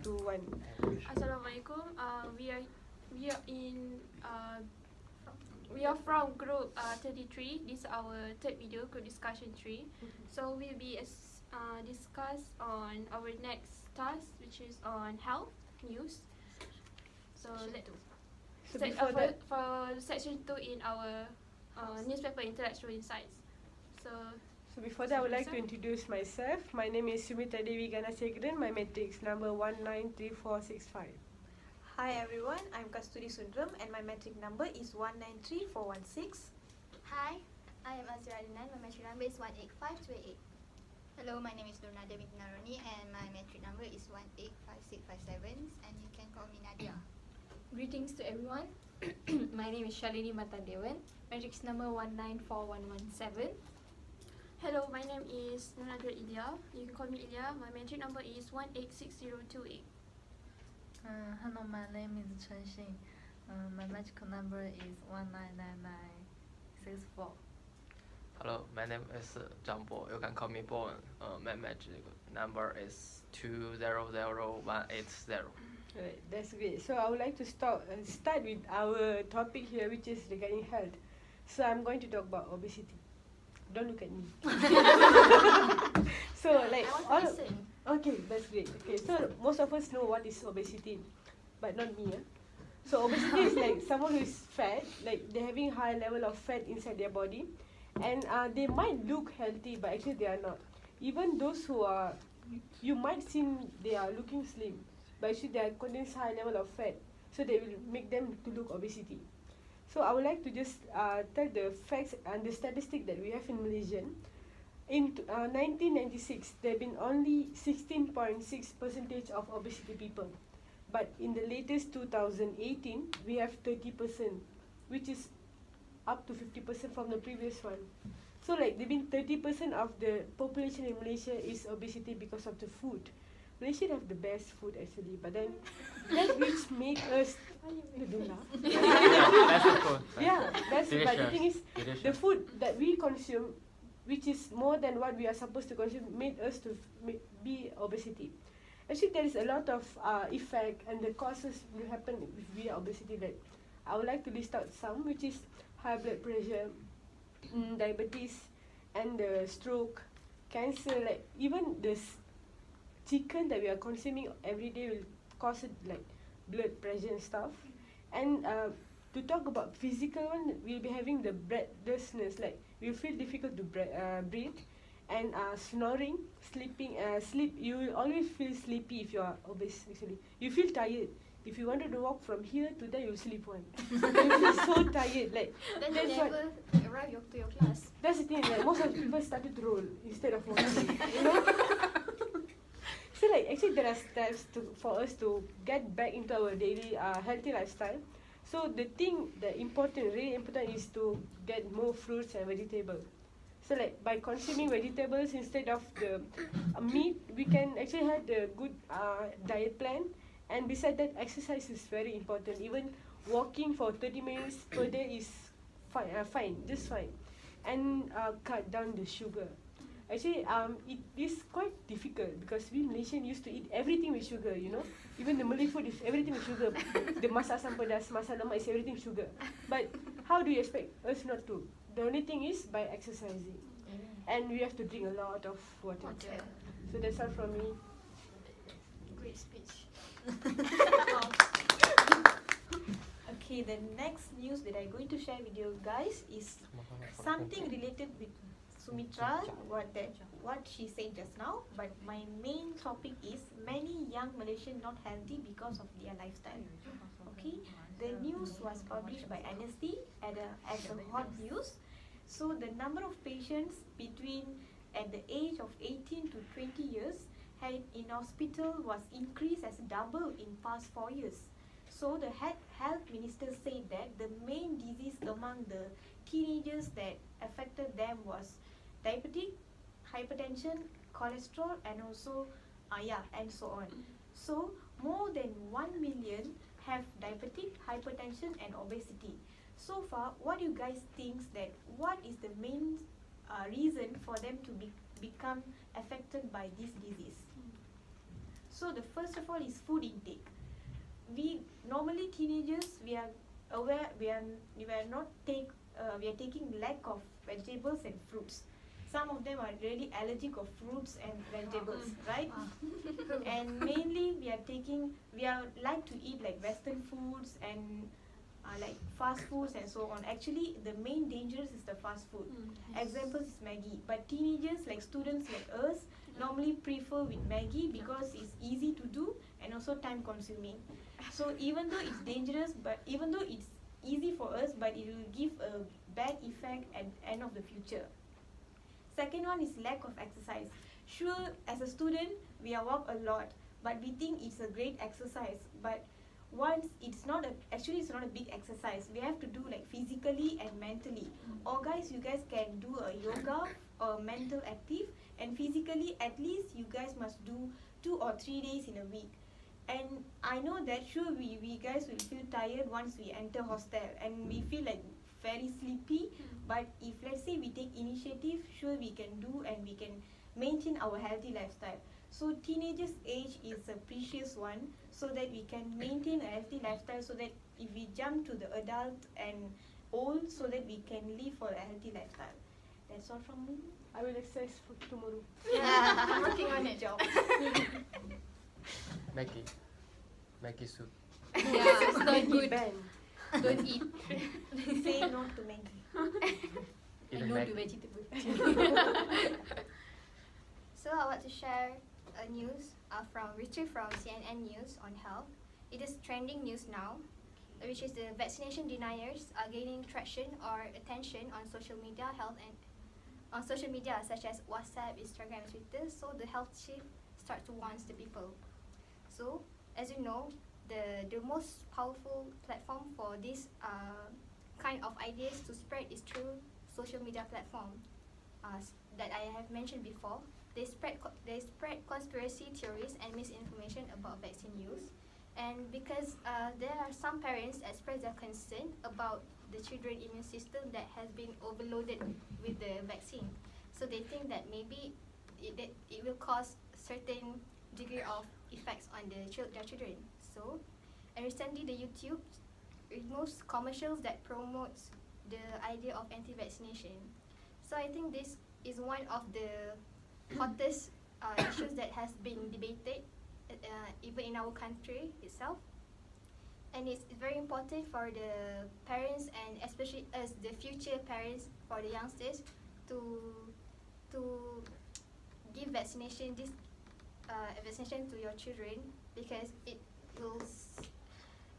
2, 1. Assalamualaikum. We are from group 33. This is our third video, group discussion 3. So we'll be discuss on our next task, which is on health news. So for section 2 in our newspaper intellectual insights. So Before that, I would like to introduce myself. My name is Sumita Devi Ganasekaran. My matrix number 193465. Hi everyone, I'm Kasturi Sundram and my metric number is 193416. Hi, I am Azra Adnan. My metric number is 18528. Hello, my name is Luna Devi Naroni and my metric number is 185657 and you can call me Nadia. Greetings to everyone. My name is Shalini Matadewan. Matrix number 194117. hello, my name is Nunadra Ilya. You can call me Ilya. My metric number is 186028. Hello, my name is Chen Xin. My magical number is 199964. Hello, my name is Zhang Bo. You can call me Bo. My magic number is 200180. Right, that's great. So I would like to start with our topic here, which is regarding health. So I'm going to talk about obesity. Don't look at me. So like okay, that's great. Okay, so most of us know what is obesity, but not me. So obesity is like someone who is fat, like they're having high level of fat inside their body, and they might look healthy, but actually they are not. Even those who are, you might think they are looking slim, but actually they are containing high level of fat, so they will make them to look obesity. So I would like to just tell the facts and the statistic that we have in Malaysia. In 1996, there have been only 16.6% of obesity people. But in the latest 2018, we have 30%, which is up to 50% from the previous one. So like there been 30% of the population in Malaysia is obesity because of the food. Malaysia have the best food actually, but then that which make us that's but the thing is the food that we consume, which is more than what we are supposed to consume, made us to be obesity. Actually, there is a lot of effect and the causes will happen if we are obesity. That I would like to list out some, which is high blood pressure, diabetes, and stroke, cancer. Like even this chicken that we are consuming every day will cause it like blood pressure and stuff. And to talk about physical one, we'll be having the breathlessness, like we feel difficult to breathe, and snoring, sleeping. You will always feel sleepy if you are obese. Actually, you feel tired. If you wanted to walk from here to there, you'll sleep one. You feel so tired. Like Then you never arrive to your class. That's the thing. Like most of the people started to roll instead of walking. You know. So like actually there are steps for us to get back into our daily healthy lifestyle. So the thing that really important is to get more fruits and vegetables. So like by consuming vegetables instead of the meat, we can actually have the good diet plan. And besides that, exercise is very important. Even walking for 30 minutes per day is fine, just fine. And cut down the sugar. Actually, it is quite difficult because we Malaysian used to eat everything with sugar, you know. Even the Malay food is everything with sugar. The masak asam pedas, masak lemak is everything sugar. But how do you expect us not to? The only thing is by exercising. And we have to drink a lot of water. So that's all from me. Great speech. Okay, the next news that I'm going to share with you guys is something related with Sumitra, what she said just now, but my main topic is many young Malaysians not healthy because of their lifestyle. Okay, the news was published by NST as a hot news. So the number of patients at the age of 18 to 20 years had in hospital was increased as double in past 4 years. So the health minister said that the main disease among the teenagers that affected them was diabetic, hypertension, cholesterol, and also and so on. So more than 1 million have diabetic, hypertension, and obesity. So far, what do you guys think that what is the main reason for them to become affected by this disease? So the first of all is food intake. We normally teenagers, we are aware, we are not take we are taking lack of vegetables and fruits. Some of them are really allergic of fruits and vegetables, right? And mainly we are like to eat like Western foods and like fast foods and so on. Actually, the main dangerous is the fast food. Examples is Maggie. But teenagers, like students like us, normally prefer with Maggie because it's easy to do and also time consuming. So even though it's dangerous, but even though it's easy for us, but it will give a bad effect at the end of the future. Second one is lack of exercise. Sure, as a student, we walk a lot, but we think it's a great exercise. But once it's not a big exercise. We have to do like physically and mentally. Or guys, you guys can do a yoga or mental active, and physically at least you guys must do 2 or 3 days in a week. And I know that sure we guys will feel tired once we enter hostel and we feel like very sleepy, but if let's say we take initiative, sure we can do and we can maintain our healthy lifestyle. So teenagers age is a precious one, so that we can maintain a healthy lifestyle, so that if we jump to the adult and old, so that we can live for a healthy lifestyle. That's all from me. I will exercise for tomorrow. Yeah, I'm working on it, job. Maggie soup. Yeah, it's not good. Ban. Don't eat. Say no to Maggie. Eat And no Maggie. to vegetable. So I want to share a news retrieved from CNN News on health. It is trending news now, which is the vaccination deniers are gaining traction or attention on social media such as WhatsApp, Instagram, and Twitter. So the health chief start to warn the people. So as you know, the most powerful platform for this kind of ideas to spread is through social media platform that I have mentioned before. They spread conspiracy theories and misinformation about vaccine use, and because there are some parents express their concern about the children's immune system that has been overloaded with the vaccine, so they think that maybe it will cause certain degree of effects on their children. So, and recently the YouTube removes commercials that promotes the idea of anti-vaccination. So I think this is one of the hottest issues that has been debated even in our country itself, and it's very important for the parents and especially as the future parents for the youngsters to give vaccination to your children, because it will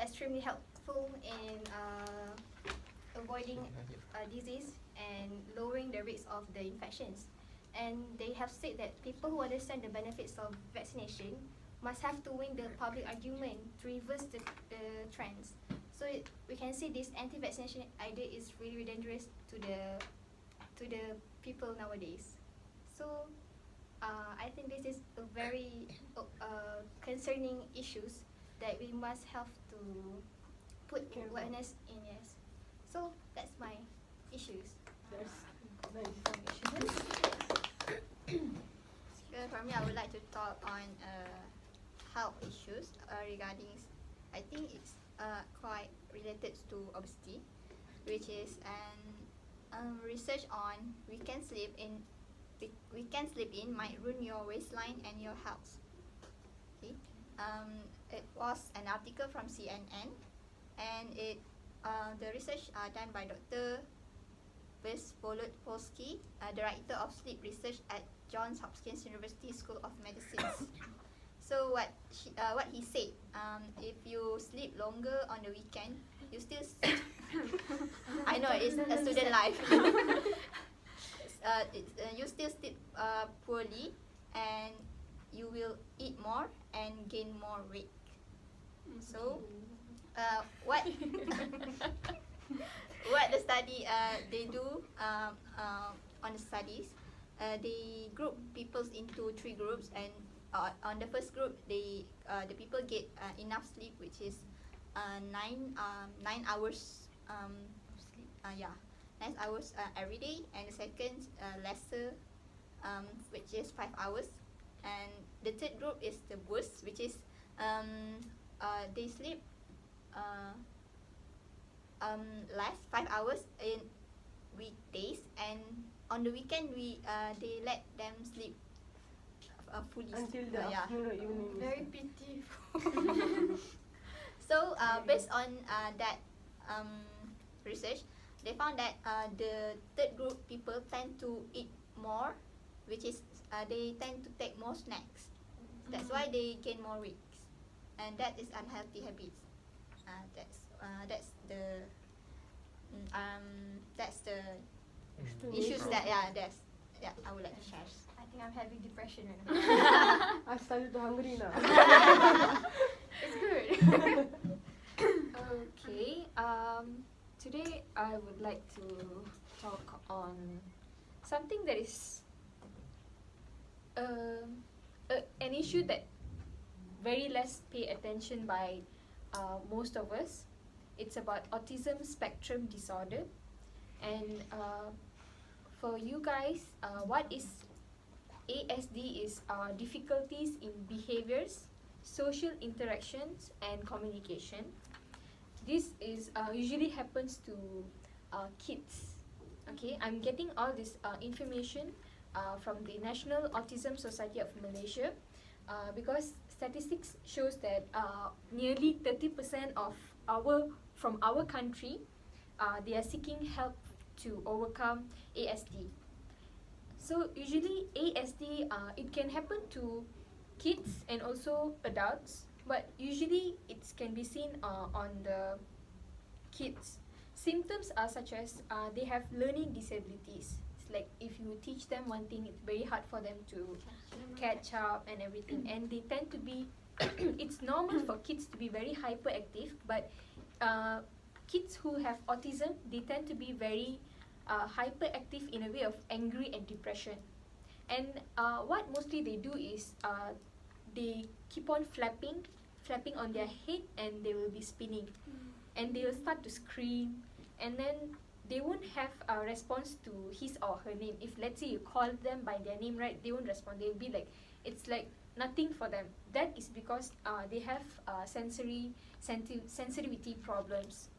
extremely helpful in avoiding disease and lowering the risk of the infections. And they have said that people who understand the benefits of vaccination must have to win the public argument to reverse the trends. So we can see this anti-vaccination idea is really dangerous to the people nowadays. So I think this is a very concerning issues that we must have to put awareness in. Yes. So that's my issues. That's nice. So for me, I would like to talk on health issues regarding. I think it's quite related to obesity, which is an research on weekend sleep in might ruin your waistline and your health. Okay, it was an article from CNN, and the research done by Dr. Polsky, Director of Sleep Research at Johns Hopkins University School of Medicine. So what he said, if you sleep longer on the weekend, you still I know it's a student life. You still sleep poorly, and you will eat more and gain more weight. So what the study they do on the studies, they group people into 3 groups, and on the first group the people get enough sleep, which is 9 hours sleep. 9 hours every day, and the second lesser, which is 5 hours, and the third group is the worst, which is they sleep last 5 hours in weekdays, and on the weekend they let them sleep fully. Until the afternoon or evening. Very pitiful. So based on that research, they found that the third group people tend to eat more, which is they tend to take more snacks. That's why they gain more weight, and that is unhealthy habits. That's the issues that I would like to share. I think I'm having depression right now. I started to hungry now. It's good. Okay. Today I would like to talk on something that is an issue that very less pay attention by most of us. It's about autism spectrum disorder, and for you guys, what is ASD is difficulties in behaviors, social interactions, and communication. This is usually happens to kids. Okay, I'm getting all this information from the National Autism Society of Malaysia, because statistics shows that nearly 30% of from our country, they are seeking help to overcome ASD. So usually ASD, it can happen to kids and also adults, but usually it can be seen on the kids. Symptoms are such as they have learning disabilities. It's like if you teach them one thing, it's very hard for them to catch up and everything, and they tend to be it's normal for kids to be very hyperactive, but kids who have autism, they tend to be very hyperactive in a way of angry and depression. And what mostly they do is they keep on flapping on their head, and they will be spinning, and they will start to scream, and then they won't have a response to his or her name. If let's say you call them by their name, right, they won't respond. They'll be like, it's like nothing for them. That is because they have sensitivity problems,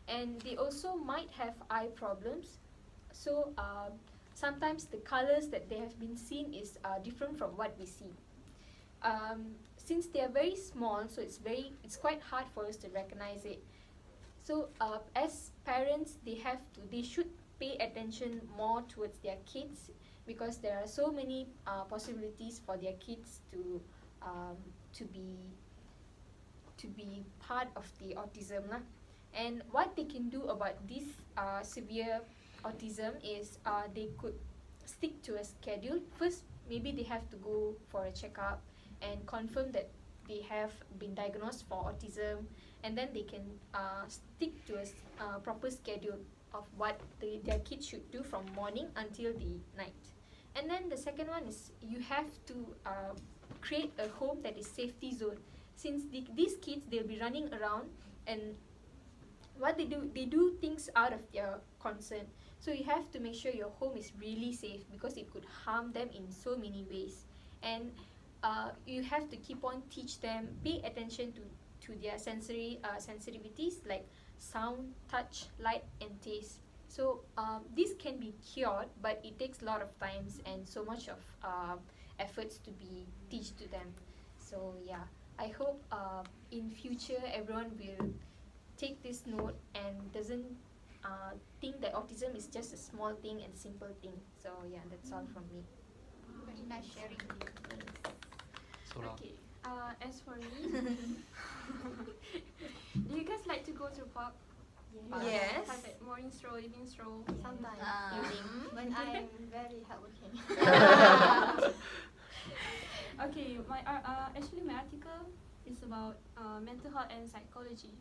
and they also might have eye problems. So sometimes the colors that they have been seen is different from what we see. Since they are very small, so it's quite hard for us to recognize it. So as parents, they should pay attention more towards their kids, because there are so many possibilities for their kids to be part of the autism lah. And what they can do about this severe autism is they could stick to a schedule. First, maybe they have to go for a checkup and confirm that they have been diagnosed for autism, and then they can stick to a proper schedule of what their kids should do from morning until the night. And then the second one is you have to create a home that is safety zone. Since these kids, they'll be running around, and what they do things out of their concern. So you have to make sure your home is really safe, because it could harm them in so many ways. And you have to keep on teach them, pay attention to their sensory sensitivities like sound, touch, light, and taste. So this can be cured, but it takes a lot of times and so much of efforts to be teach to them. So yeah, I hope in future everyone will take this note and doesn't think that autism is just a small thing and simple thing. So yeah, that's all from me. Very nice sharing. So long. Okay. As for me, do you guys like to go to the park? Yes. Have a morning stroll, evening stroll. Sometimes. When I'm very hardworking. Okay, actually my article is about mental health and psychology.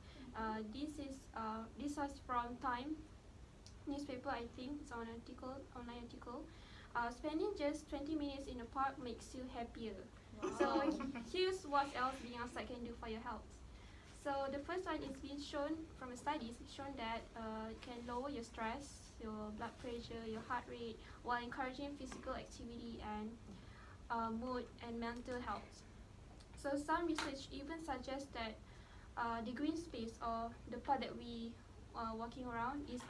This was from Time newspaper, I think. It's an online article. Spending just 20 minutes in the park makes you happier. Wow. So here's what else being outside can do for your health. So the first one is being shown from the studies. It's shown that it can lower your stress, your blood pressure, your heart rate, while encouraging physical activity and mood, and mental health. So some research even suggests that the green space or the part that we are walking around is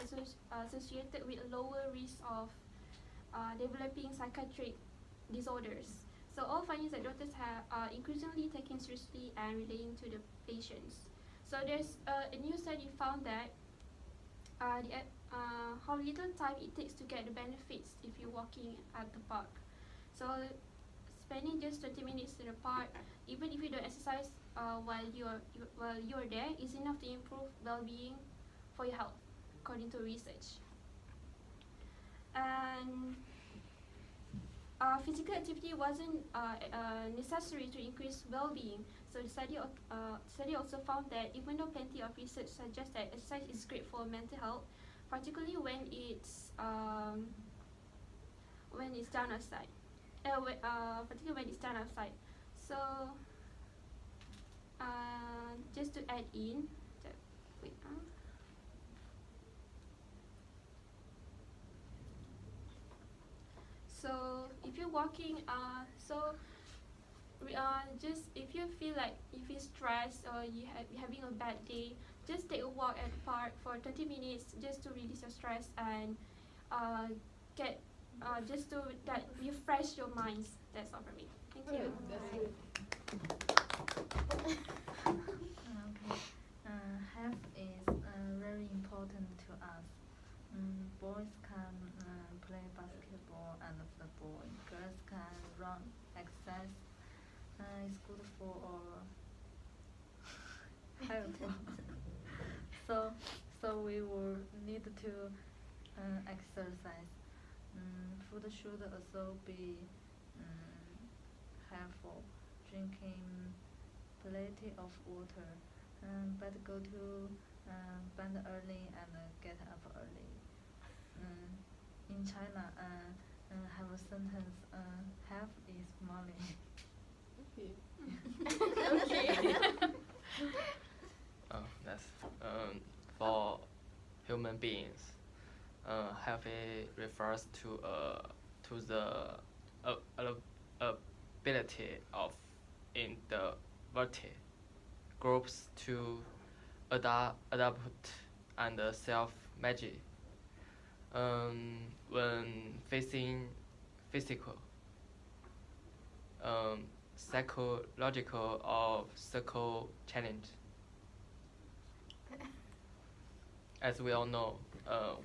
associated with a lower risk of developing psychiatric disorders. So all findings that doctors are increasingly taken seriously and relaying to the patients. So there's a new study found that how little time it takes to get the benefits if you're walking at the park. So spending just 20 minutes in the park, even if you don't exercise while you're there, is enough to improve well-being for your health, according to research. And physical activity wasn't necessary to increase well-being. So the study also found that even though plenty of research suggests that exercise is great for mental health, particularly when it's done outside. Particularly when it's done outside. So just to add in, so if you're walking, just if you feel like if you're stressed or you're having a bad day, just take a walk at the park for 20 minutes just to release your stress and just to refresh your minds. That's all for me. Thank you. That's good. Okay. Health is very important to us. Boys can play basketball and football. Girls can run, exercise. It's good for our health. So we will need to exercise. Food should also be helpful. Drinking plenty of water. But go to bed early and get up early. In China, have a sentence. Health is money. Okay. That's for human beings. Healthy refers to the ability of introverted groups to adapt and self-manage when facing physical, psychological, or social challenge. As we all know,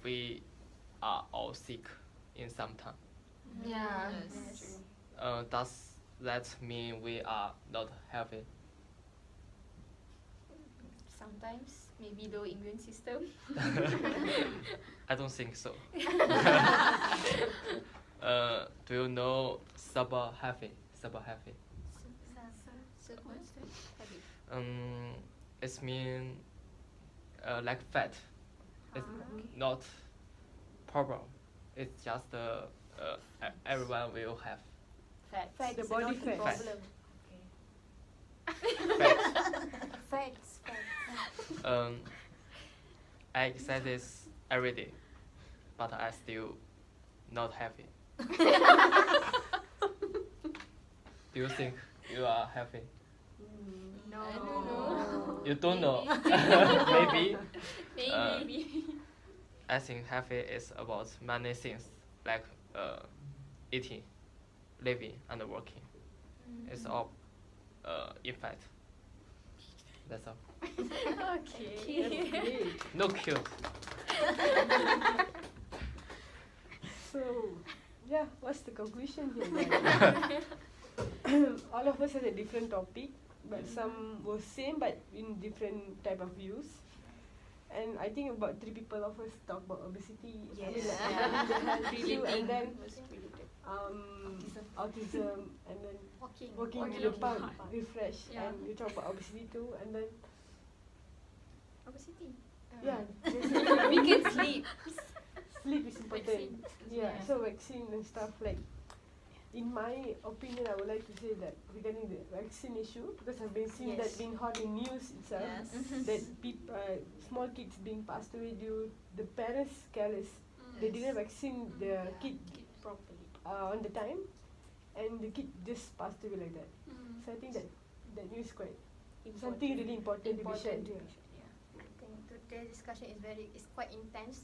we are all sick in some time. Yeah. Does that mean we are not healthy? Sometimes, maybe low immune system. I don't think so. Do you know super healthy? It means like fat. It's not problem. It's just everyone will have Fat. The body fat. Problem. fat. Facts. I exercise every day, but I still not happy. Do you think you are happy? No. I don't know. You don't know. Maybe. Maybe. I think happy is about many things like eating, living, and working. It's all in fact. That's all. Okay. That's great. No cute. So, yeah, what's the conclusion here? All of us had a different topic, but some were same but in different type of views. And I think about 3 people of us talk about obesity. I mean, like, the health issue, and then autism, and then walking to the park, refresh, Yeah. and you talk about obesity too, and then Obesity. yeah, We can sleep. sleep is important. Vaccine. Yeah, so vaccine and stuff like. In my opinion, I would like to say that regarding the vaccine issue, because I've been seeing that being hot in news itself, that small kids being passed away due the parents careless. They didn't vaccine the kid Properly. on the time, and the kid just passed away like that. Mm. So I think that news is quite something really important to be shared here. I think today's discussion is quite intense.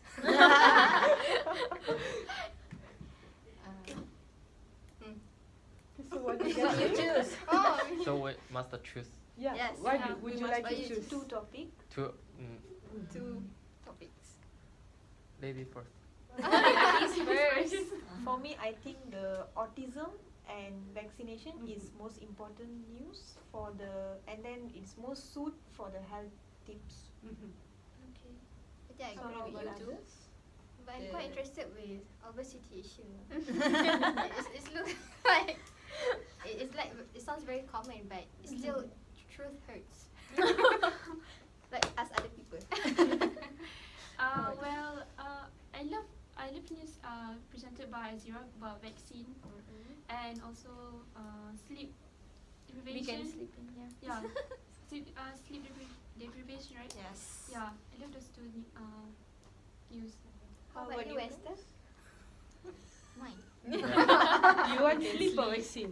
So what do you What guys you think? choose? Oh, So we must choose Yeah. Yes, Why yeah, would we you must like to choose choose? Two topic. two. two topics. Lady first. Ladies first. For me, I think the autism and vaccination is most important news for and then it's most suit for the health tips. Mhm. Okay. I think I So agree how with you about too. others? But I'm quite interested with obesity issue. It's look like it's like it sounds very common, but it's still truth hurts. Like us other people. Well, I love news presented by Azira about vaccine and also sleep We can deprivation. sleep in, yeah. Yeah, sleep deprivation, right? Yes. Yeah, I love those two news. How about you, Esther? Mine. You want sleep or vaccine?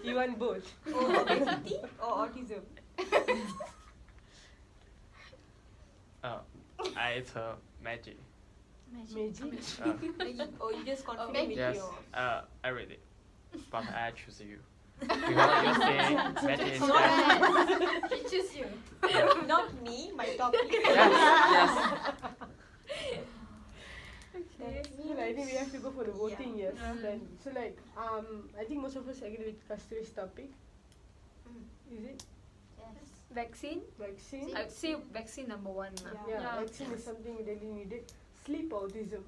You want both? Or obesity or autism? I eat magic. Magic. Or you just confident Maggie. with Yes. your Every day. But I choose you. Because you say magic is best. Alright. She choose you. not me, my topic. Yes. Yes. So like, I think we have to go for the voting, yes. Yeah. Then so like I think most of us agree with Kasturi's topic. Is it Yes. Vaccine? vaccine? I would say vaccine number one. Lah. Yeah, Yeah. vaccine is something really needed. Sleep or autism?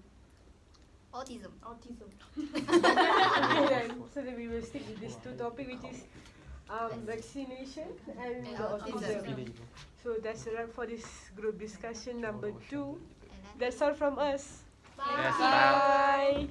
Autism. Autism. Okay, then, so then we will stick with these two topics, which is vaccination and And autism. autism. So that's a wrap for this group discussion number 2. And then That's all from us. bye. Yes, Bye.